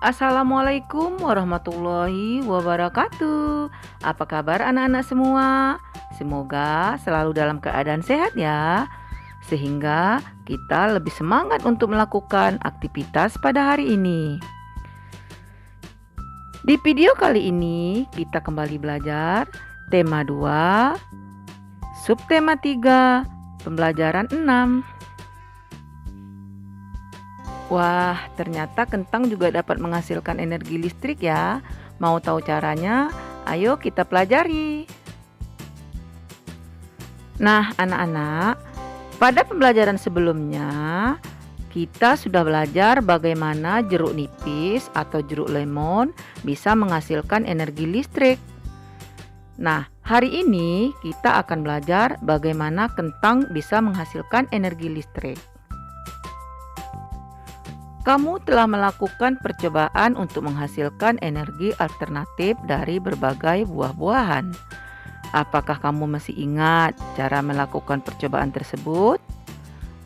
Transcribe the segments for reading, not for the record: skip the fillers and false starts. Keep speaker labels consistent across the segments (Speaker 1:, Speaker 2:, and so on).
Speaker 1: Assalamualaikum warahmatullahi wabarakatuh. Apa kabar anak-anak semua? Semoga selalu dalam keadaan sehat ya, sehingga kita lebih semangat untuk melakukan aktivitas pada hari ini. Di video kali ini kita kembali belajar tema 2, subtema 3, pembelajaran 6. Wah, ternyata kentang juga dapat menghasilkan energi listrik ya. Mau tahu caranya? Ayo kita pelajari. Nah, anak-anak, pada pembelajaran sebelumnya kita sudah belajar bagaimana jeruk nipis atau jeruk lemon bisa menghasilkan energi listrik. Nah, hari ini kita akan belajar bagaimana kentang bisa menghasilkan energi listrik. Kamu telah melakukan percobaan untuk menghasilkan energi alternatif dari berbagai buah-buahan. Apakah kamu masih ingat cara melakukan percobaan tersebut?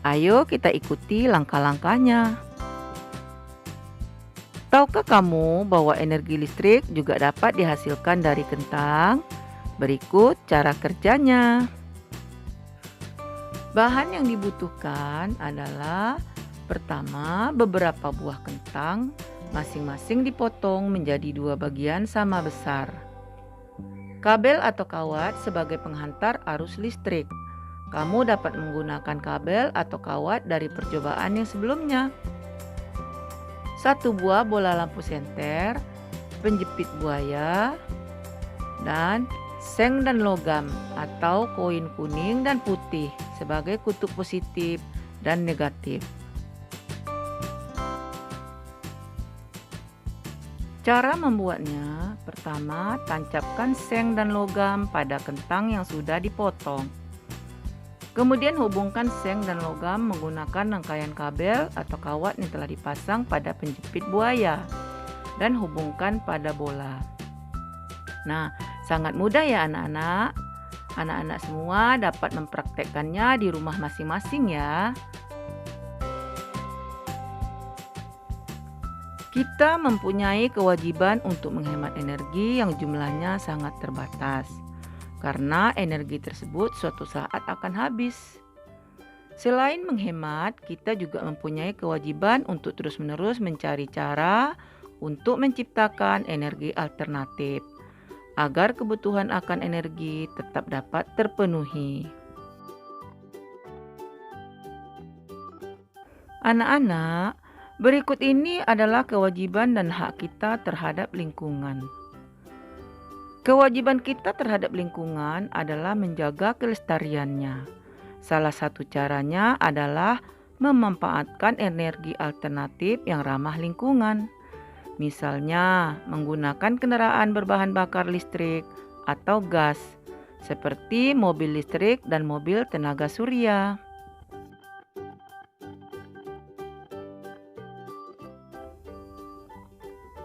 Speaker 1: Ayo kita ikuti langkah-langkahnya. Tahukah kamu bahwa energi listrik juga dapat dihasilkan dari kentang? Berikut cara kerjanya. Bahan yang dibutuhkan adalah: pertama, beberapa buah kentang masing-masing dipotong menjadi 2 bagian sama besar. Kabel atau kawat sebagai penghantar arus listrik. Kamu dapat menggunakan kabel atau kawat dari percobaan yang sebelumnya. 1 buah bola lampu senter, penjepit buaya, dan seng dan logam atau koin kuning dan putih sebagai kutub positif dan negatif. Cara membuatnya: pertama, tancapkan seng dan logam pada kentang yang sudah dipotong. Kemudian hubungkan seng dan logam menggunakan rangkaian kabel atau kawat yang telah dipasang pada penjepit buaya dan hubungkan pada bola. Nah, sangat mudah ya anak-anak. Anak-anak semua dapat mempraktekkannya di rumah masing-masing ya. Kita mempunyai kewajiban untuk menghemat energi yang jumlahnya sangat terbatas, karena energi tersebut suatu saat akan habis. Selain menghemat, kita juga mempunyai kewajiban untuk terus-menerus mencari cara untuk menciptakan energi alternatif, agar kebutuhan akan energi tetap dapat terpenuhi. Anak-anak, berikut ini adalah kewajiban dan hak kita terhadap lingkungan. Kewajiban kita terhadap lingkungan adalah menjaga kelestariannya. Salah satu caranya adalah memanfaatkan energi alternatif yang ramah lingkungan. Misalnya, menggunakan kendaraan berbahan bakar listrik atau gas, seperti mobil listrik dan mobil tenaga surya.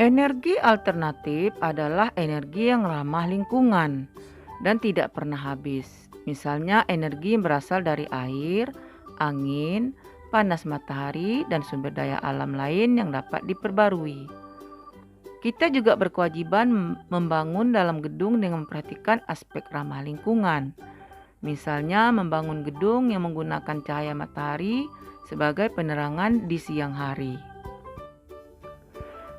Speaker 1: Energi alternatif adalah energi yang ramah lingkungan dan tidak pernah habis. Misalnya energi yang berasal dari air, angin, panas matahari, dan sumber daya alam lain yang dapat diperbarui. Kita juga berkewajiban membangun dalam gedung dengan memperhatikan aspek ramah lingkungan. Misalnya membangun gedung yang menggunakan cahaya matahari sebagai penerangan di siang hari.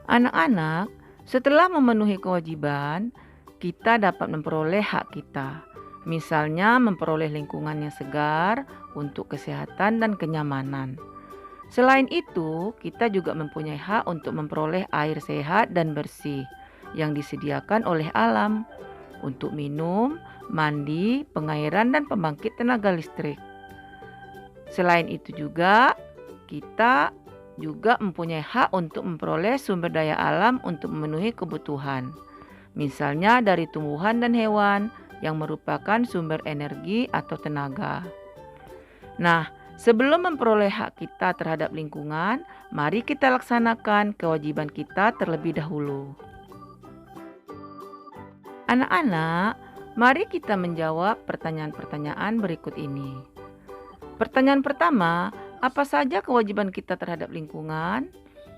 Speaker 1: Anak-anak, setelah memenuhi kewajiban, kita dapat memperoleh hak kita. Misalnya memperoleh lingkungan yang segar untuk kesehatan dan kenyamanan. Selain itu, kita juga mempunyai hak untuk memperoleh air sehat dan bersih yang disediakan oleh alam untuk minum, mandi, pengairan, dan pembangkit tenaga listrik. Selain itu juga, kita juga mempunyai hak untuk memperoleh sumber daya alam untuk memenuhi kebutuhan. Misalnya dari tumbuhan dan hewan yang merupakan sumber energi atau tenaga. Nah, sebelum memperoleh hak kita terhadap lingkungan, mari kita laksanakan kewajiban kita terlebih dahulu. Anak-anak, mari kita menjawab pertanyaan-pertanyaan berikut ini. Pertanyaan pertama, apa saja kewajiban kita terhadap lingkungan?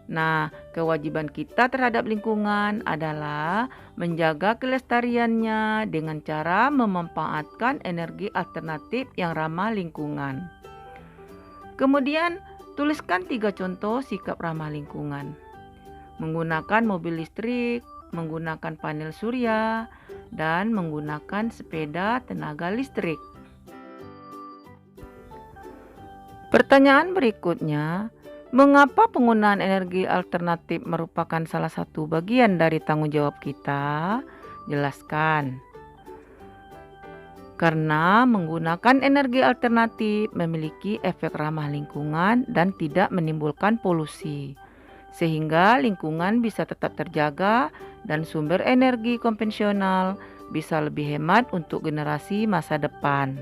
Speaker 1: Nah, kewajiban kita terhadap lingkungan adalah menjaga kelestariannya dengan cara memanfaatkan energi alternatif yang ramah lingkungan. Kemudian, tuliskan 3 contoh sikap ramah lingkungan. Menggunakan mobil listrik, menggunakan panel surya, dan menggunakan sepeda tenaga listrik. Pertanyaan berikutnya, mengapa penggunaan energi alternatif merupakan salah satu bagian dari tanggung jawab kita? Jelaskan. Karena menggunakan energi alternatif memiliki efek ramah lingkungan dan tidak menimbulkan polusi, sehingga lingkungan bisa tetap terjaga dan sumber energi konvensional bisa lebih hemat untuk generasi masa depan.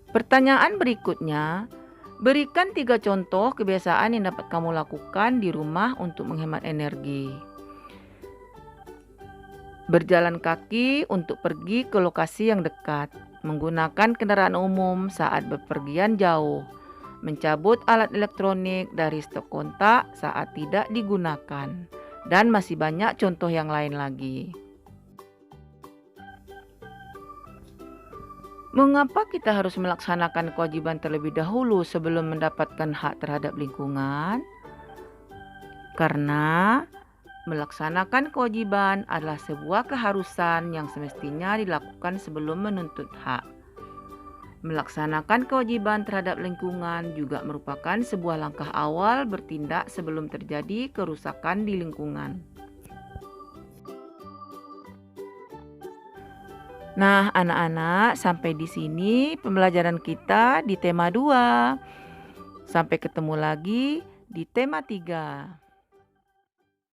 Speaker 1: Pertanyaan berikutnya, berikan 3 contoh kebiasaan yang dapat kamu lakukan di rumah untuk menghemat energi. Berjalan kaki untuk pergi ke lokasi yang dekat, menggunakan kendaraan umum saat bepergian jauh, mencabut alat elektronik dari stok kontak saat tidak digunakan, dan masih banyak contoh yang lain lagi. Mengapa kita harus melaksanakan kewajiban terlebih dahulu sebelum mendapatkan hak terhadap lingkungan? Karena melaksanakan kewajiban adalah sebuah keharusan yang semestinya dilakukan sebelum menuntut hak. Melaksanakan kewajiban terhadap lingkungan juga merupakan sebuah langkah awal bertindak sebelum terjadi kerusakan di lingkungan. Nah, anak-anak, sampai di sini pembelajaran kita di tema 2. Sampai ketemu lagi di tema 3.